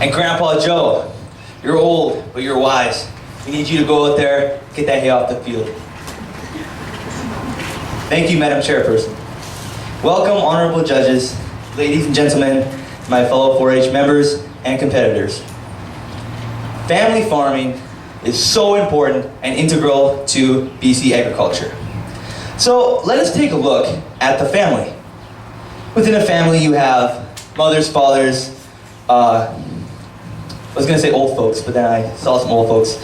And Grandpa Joe, you're old, but you're wise. We need you to go out there, get that hay off the field. Thank you, Madam Chairperson. Welcome, honorable judges, ladies and gentlemen, my fellow 4-H members and competitors. Family farming is so important and integral to BC agriculture. So let us take a look at the family. Within a family you have mothers, fathers, I was going to say old folks, but then I saw some old folks.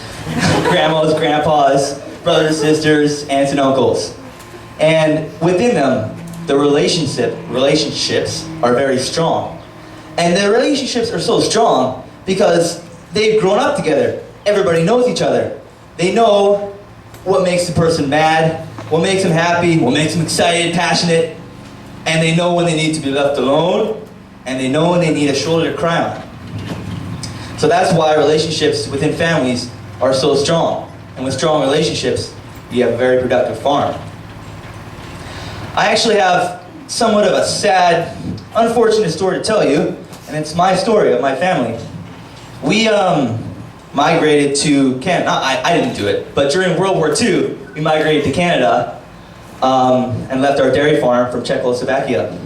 Grandmas, grandpas, brothers, sisters, aunts and uncles. And within them, the relationships are very strong. And the relationships are so strong because they've grown up together. Everybody knows each other. They know what makes the person mad, what makes them happy, what makes them excited, passionate. And they know when they need to be left alone, and they know when they need a shoulder to cry on. So that's why relationships within families are so strong. And with strong relationships, you have a very productive farm. I actually have somewhat of a sad, unfortunate story to tell you, and it's my story of my family. We migrated to Canada. I didn't do it, but during World War II, we migrated to Canada and left our dairy farm from Czechoslovakia.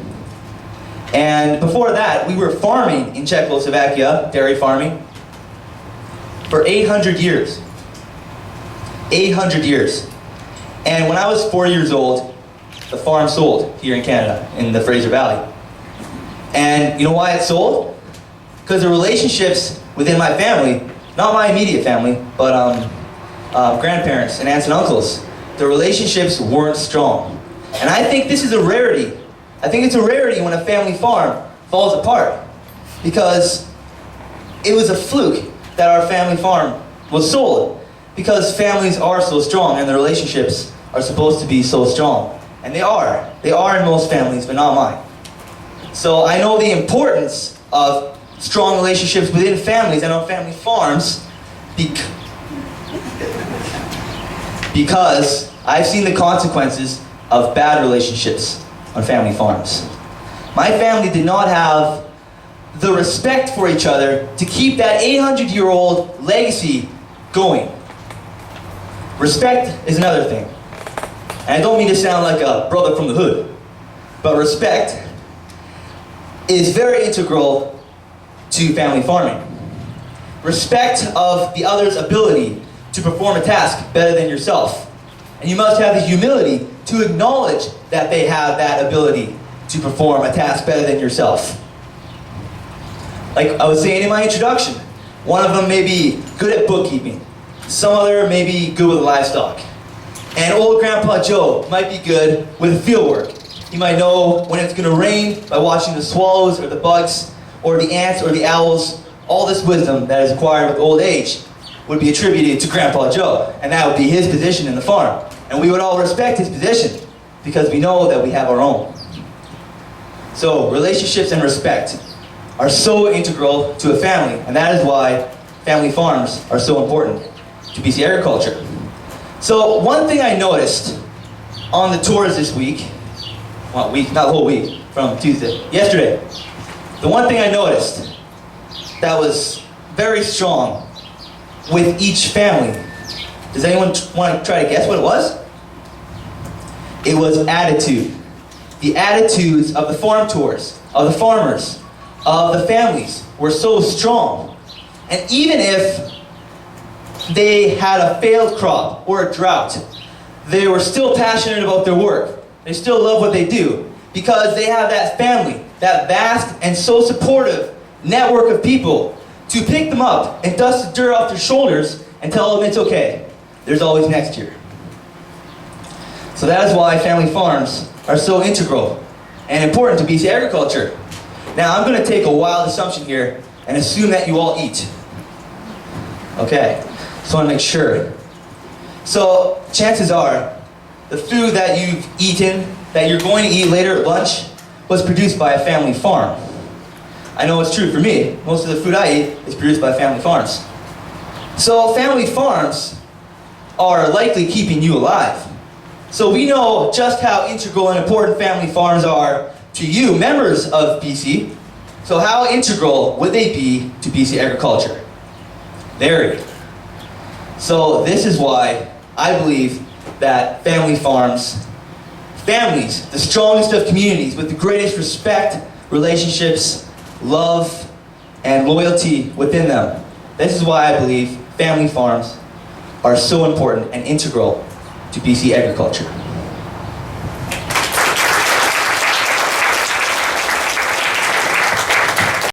And before that, we were farming in Czechoslovakia, dairy farming, for 800 years. 800 years. And when I was 4 years old, the farm sold here in Canada, in the Fraser Valley. And you know why it sold? Because the relationships within my family, not my immediate family, but grandparents and aunts and uncles, the relationships weren't strong. And I think this is a rarity. I think it's a rarity when a family farm falls apart, because it was a fluke that our family farm was sold, because families are so strong and the relationships are supposed to be so strong. And they are. They are in most families, but not mine. So I know the importance of strong relationships within families and on family farms because I've seen the consequences of bad relationships on family farms. My family did not have the respect for each other to keep that 800-year-old legacy going. Respect is another thing. And I don't mean to sound like a brother from the hood, but respect is very integral to family farming. Respect of the other's ability to perform a task better than yourself. And you must have the humility to acknowledge that they have that ability to perform a task better than yourself. Like I was saying in my introduction, one of them may be good at bookkeeping, some other may be good with livestock. And old Grandpa Joe might be good with field work. He might know when it's going to rain by watching the swallows or the bugs or the ants or the owls. All this wisdom that is acquired with old age would be attributed to Grandpa Joe, and that would be his position in the farm. And we would all respect his position because we know that we have our own. So relationships and respect are so integral to a family, and that is why family farms are so important to BC agriculture. So one thing I noticed on the tours this week, well, not the whole week, from yesterday, the one thing I noticed that was very strong with each family, does anyone want to try to guess what it was? It was attitude. The attitudes of the farm tours, of the farmers, of the families were so strong. And even if they had a failed crop or a drought, they were still passionate about their work. They still love what they do because they have that family, that vast and so supportive network of people to pick them up and dust the dirt off their shoulders and tell them it's okay. There's always next year. So that is why family farms are so integral and important to BC agriculture. Now I'm going to take a wild assumption here and assume that you all eat. Okay, so I want to make sure. So chances are the food that you've eaten, that you're going to eat later at lunch, was produced by a family farm. I know it's true for me. Most of the food I eat is produced by family farms. So family farms are likely keeping you alive. So we know just how integral and important family farms are to you, members of BC, So how integral would they be to BC agriculture? Very. So this is why I believe that family farms, families, the strongest of communities with the greatest respect, relationships, love, and loyalty within them. This is why I believe family farms are so important and integral to BC agriculture.